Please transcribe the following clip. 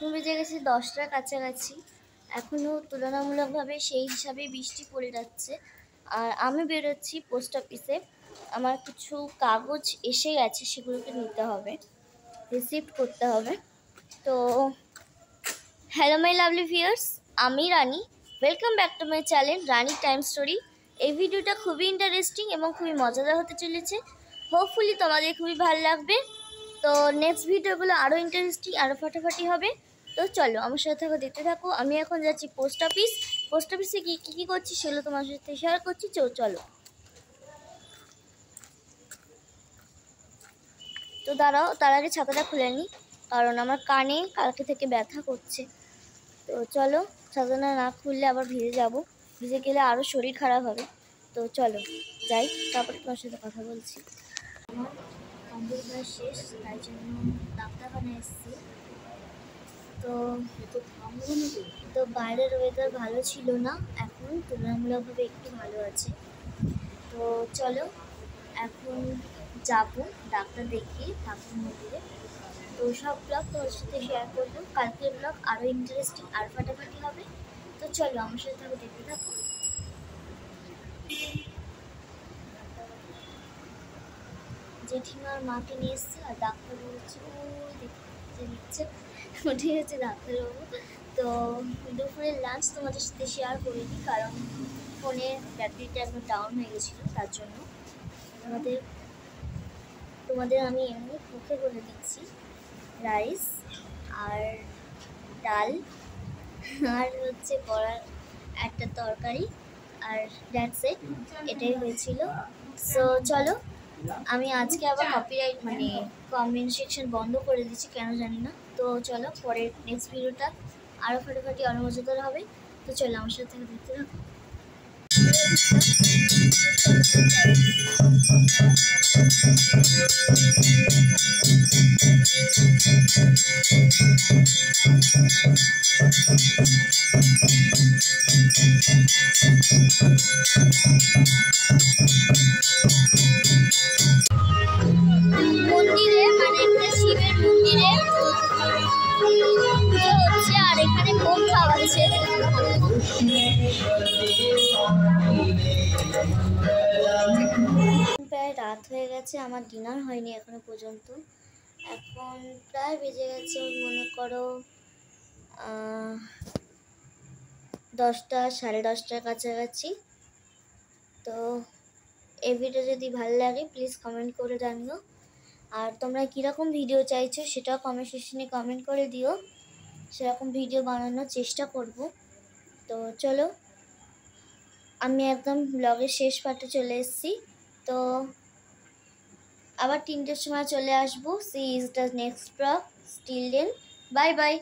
এখন বেজে গেছে 10টার কাছাকাছি। এখনও তুলনামূলকভাবে সেই হিসাবে বৃষ্টি পড়ে যাচ্ছে। আর আমি বেরোচ্ছি পোস্ট অফিসে। আমার কিছু কাগজ এসে গেছে, সেগুলোকে নিতে হবে, রিসিভ করতে হবে। তো হ্যালো মাই লাভলি ভিউয়ার্স, আমি Rani. Welcome back to my channel Rani time story. এই ভিডিওটা খুবই ইন্টারেস্টিং এবং খুবই মজাদার হতে চলেছে। হোপফুলি তোমাদের খুবই ভালো লাগবে। তো নেক্সট ভিডিওগুলো আরও ইন্টারেস্টিং, আরও ফাটাফাটি হবে। তো চলো আমার সাথে থাকো, দেখতে থাকো। আমি এখন যাচ্ছি পোস্ট অফিসে কী করছি সেগুলো তোমার সাথে শেয়ার করছি। চলো। তো দাঁড়াও, তার আগে ছাতাটা খুলে নিই, কারণ আমার কানে কালকে থেকে ব্যথা করছে। তো চলো, ছাতাটা না খুললে আবার ভিজে যাব, ভিজে গেলে আরও শরীর খারাপ হবে। তো চলো যাই, তারপরে তোমার সাথে কথা বলছি। আমার কম্পিউটার শেষ, তাই জন্য ডাক্তারখানায় এসেছি। তো বাইরের ওয়েদার ভালো ছিল না, এখন তুলনামূলকভাবে একটু ভালো আছে। তো চলো এখন যাবো ডাক্তার দেখিয়ে ঠাকুর মন্দিরে। তো সব ব্লগ তোমার সাথে শেয়ার করবো। কালকের ব্লগ আরও ইন্টারেস্টিং আর ফাটাফাটি হবে। তো চলো আমার সাথে থাকো, দেখতে থাকো। জেঠিমার মাকে নিয়ে এসছে, আর ডাক্তারবাবু হচ্ছে ওই দেখতে দিচ্ছে, ওটাই হচ্ছে ডাক্তারবাবু। তো দুপুরের লাঞ্চ তোমাদের সাথে শেয়ার করিনি, কারণ ফোনের ব্যাটারিটা একদম ডাউন হয়ে গেছিলো, তার জন্য তোমাদের আমি এমনি মুখে বলে দিচ্ছি। রাইস আর ডাল আর হচ্ছে বড়ার একটা তরকারি, আর দ্যাটস ইট, এটাই হয়েছিল। সো চলো, আমি আজকে আবার কপিরাইট কমেন্ট সেকশন বন্ধ করে দিচ্ছি, কেন জানি না। তো চলো, পরের নেক্সট ভিডিওটা আরও ফাটাফাটি আরও মজাদার হবে। তো চলো আমার সাথে দেখতে থাকো। মন্দিরে একটা শিবের মন্দিরে পুজো হচ্ছে, আর এখানে ভোগ খাওয়াচ্ছে। প্রায় রাত হয়ে গেছে, আমার ডিনার হয়নি এখনো পর্যন্ত। এখন প্রায় বেজে গেছে মনে করো 10টা, 10:30টার কাছাকাছি। তো এই ভিডিও যদি ভালো লাগে প্লিজ কমেন্ট করে জানিও, আর তোমরা কীরকম ভিডিও চাইছো সেটাও কমেন্ট সেকশনে কমেন্ট করে দিও, সেরকম ভিডিও বানানোর চেষ্টা করব। তো চলো, আমি একদম ব্লগের শেষ পার্টে চলে এসেছি। তো আবার 3টের সময় চলে আসবো। See is the next blog. Still then, bye by.